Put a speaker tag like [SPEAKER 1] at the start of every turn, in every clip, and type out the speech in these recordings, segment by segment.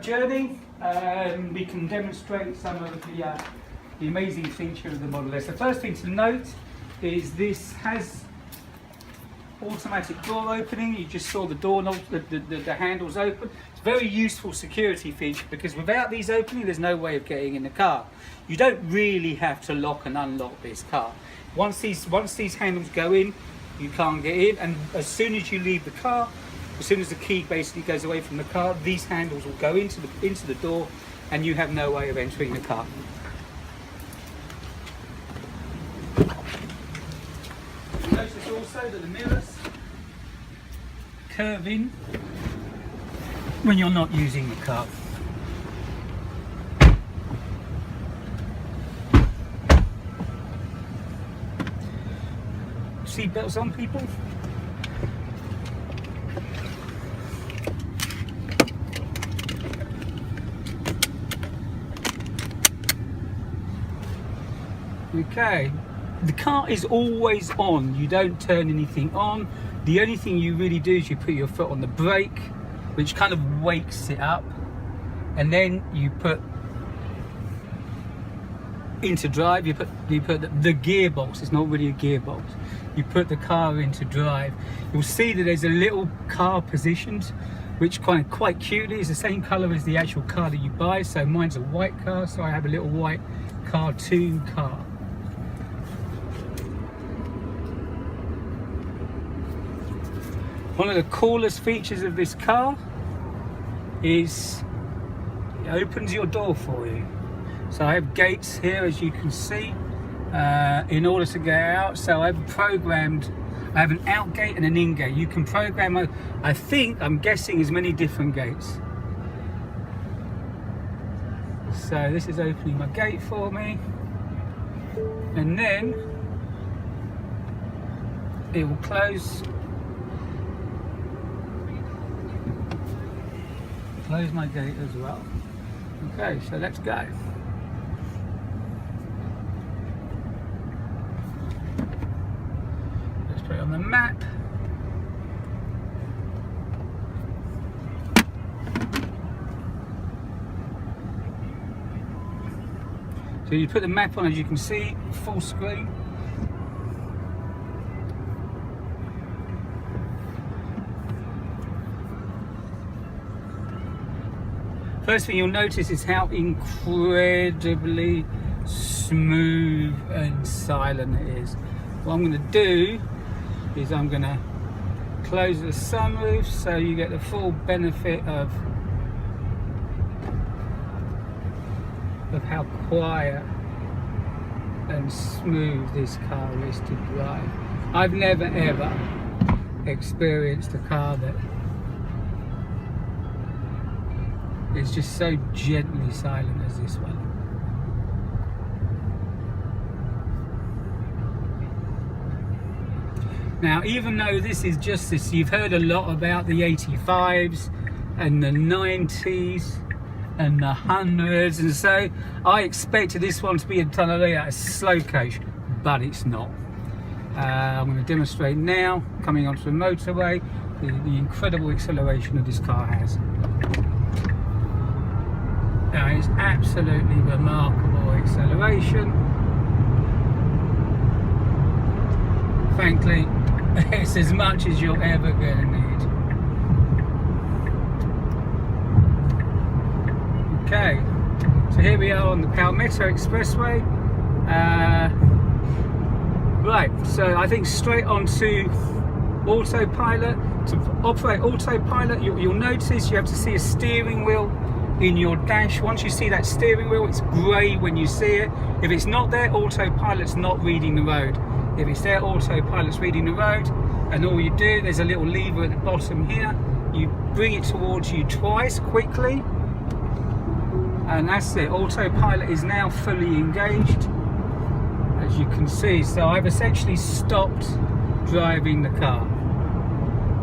[SPEAKER 1] journey. We can demonstrate some of the amazing feature of the Model S. The first thing to note is this has automatic door opening. You just saw the door knob, the handles open. It's a very useful security feature because without these opening, there's no way of getting in the car. You don't really have to lock and unlock this car. Once these handles go in, you can't get in, and as soon as you leave the car, as soon as the key basically goes away from the car, these handles will go into the door, and you have no way of entering the car. Notice also that the mirrors curve in when you're not using the car. Seatbelts on, people. Okay, the car is always on. You don't turn anything on. The only thing you really do is you put your foot on the brake, which kind of wakes it up, and then you put into drive. You put the gearbox. It's not really a gearbox. You put the car into drive. You'll see that there's a little car positioned, which quite cutely is the same color as the actual car that you buy. So mine's a white car, so I have a little white cartoon car. One of the coolest features of this car is it opens your door for you. So I have gates here, as you can see, in order to get out. So I have an out gate and an in gate. You can program, I'm guessing, as many different gates. So this is opening my gate for me, and then it will close my gate as well. Okay, so let's go. Let's put it on the map. So you put the map on, as you can see, full screen. First thing you'll notice is how incredibly smooth and silent it is. What I'm going to do is I'm going to close the sunroof so you get the full benefit of how quiet and smooth this car is to drive. I've never ever experienced a car that is just so gently silent as this one. Now, even though this is just this, you've heard a lot about the 85s and the 90s and the 100s, and so I expected this one to be a slow coach, but it's not. I'm going to demonstrate now, coming onto the motorway, the incredible acceleration that this car has. Now, it's absolutely remarkable acceleration. Frankly, it's as much as you're ever going to need. Okay, so here we are on the Palmetto Expressway. Right, so I think straight onto Autopilot. To operate Autopilot, you'll notice you have to see a steering wheel in your dash. Once you see that steering wheel, it's grey when you see it. If it's not there, Autopilot's not reading the road. If it's there, Autopilot's reading the road, and all you do, there's a little lever at the bottom here. You bring it towards you twice quickly, and that's it. Autopilot is now fully engaged, as you can see. So I've essentially stopped driving the car.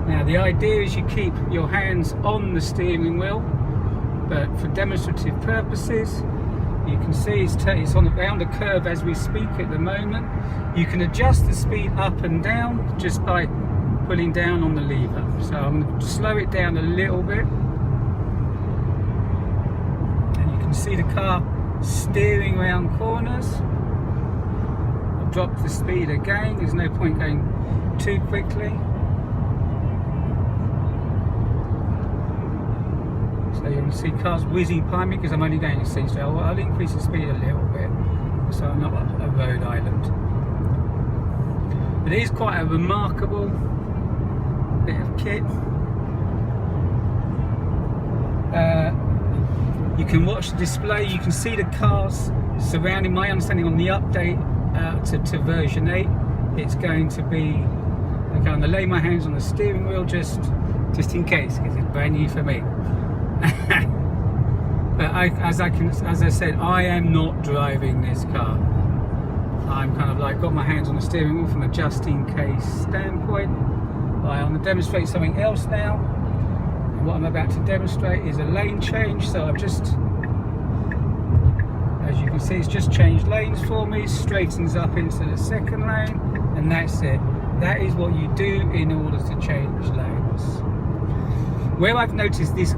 [SPEAKER 1] Now, the idea is you keep your hands on the steering wheel, but for demonstrative purposes, you can see it's on around a curve as we speak at the moment. You can adjust the speed up and down just by pulling down on the lever. So I'm going to slow it down a little bit. can see the car steering around corners. I'll drop the speed again, there's no point going too quickly. So you'll see cars whizzing by me because I'm only going at 60, so I'll increase the speed a little bit so I'm not a road island. But it is quite a remarkable bit of kit. You can watch the display, you can see the cars surrounding. My understanding on the update to version 8, it's going to be, okay, I'm going to lay my hands on the steering wheel just in case, because it's brand new for me. But as I said, I am not driving this car. I'm kind of like got my hands on the steering wheel from a just in case standpoint. I want to demonstrate something else now. What I'm about to demonstrate is a lane change, so I've just, as you can see, it's just changed lanes for me, straightens up into the second lane, and that's it. That is what you do in order to change lanes. Where I've noticed this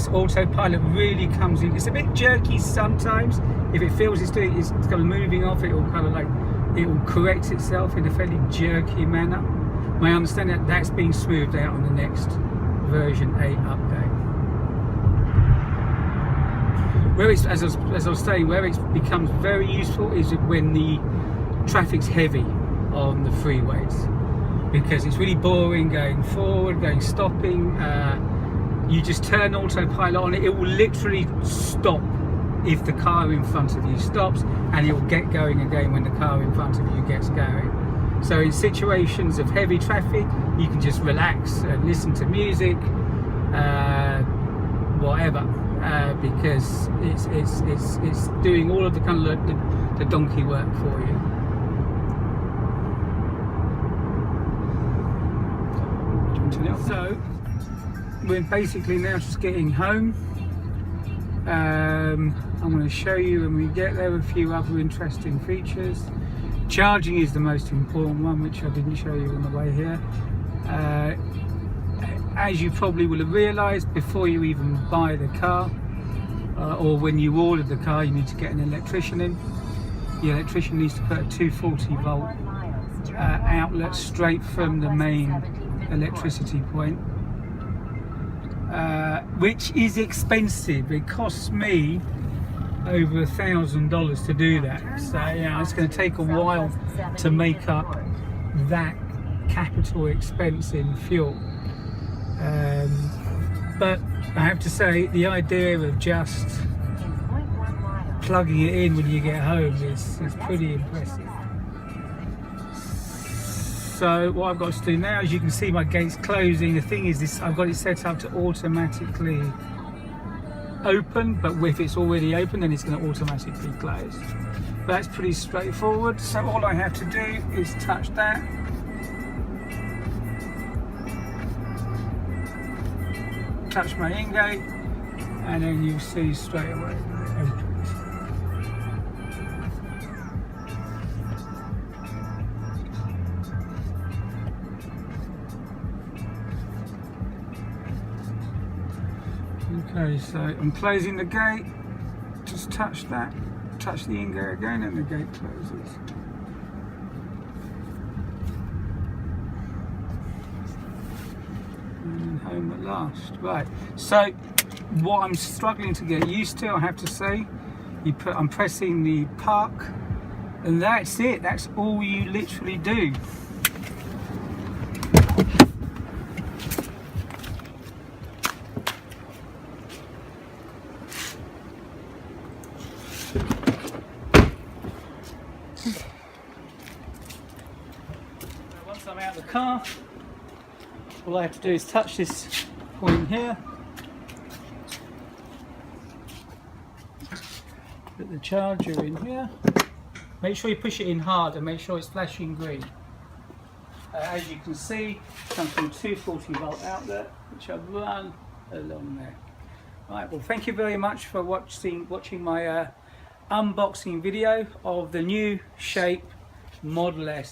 [SPEAKER 1] autopilot really comes in, it's a bit jerky sometimes. If it feels it's kind of moving off, it will kind of like, it will correct itself in a fairly jerky manner. My understanding that that's being smoothed out on the next version 8 update. Where it's, as I was saying, where it becomes very useful is when the traffic's heavy on the freeways, because it's really boring going forward, stopping. You just turn autopilot on, it will literally stop if the car in front of you stops, and it will get going again when the car in front of you gets going. So in situations of heavy traffic, you can just relax and listen to music, whatever, because it's doing all of the kind of the donkey work for you. So we're basically now just getting home. I'm going to show you when we get there a few other interesting features. Charging is the most important one, which I didn't show you on the way here. As you probably will have realised, before you even buy the car, or when you order the car, you need to get an electrician in. The electrician needs to put a 240 volt outlet straight from the main electricity point, which is expensive. It costs me over $1,000 to do that, so yeah, it's going to take a while to make up that capital expense in fuel. But I have to say, the idea of just plugging it in when you get home is pretty impressive. So what I've got to do now, as you can see, my gate's closing. The thing is, this, I've got it set up to automatically open, but if it's already open, then it's going to automatically close. But that's pretty straightforward. So all I have to do is touch that, touch my in-gate, and then you see straight away it opens. Okay, so I'm closing the gate, just touch that, touch the in-gate again, and the gate closes. And home at last. Right, so what I'm struggling to get used to, I have to say, I'm pressing the park, and that's it, that's all you literally do. Once I'm out of the car, all I have to do is touch this point here, put the charger in here, make sure you push it in hard and make sure it's flashing green. As you can see, it comes from a 240 volt outlet, which I've run along there. Right, well, thank you very much for watching my unboxing video of the new shape Model S.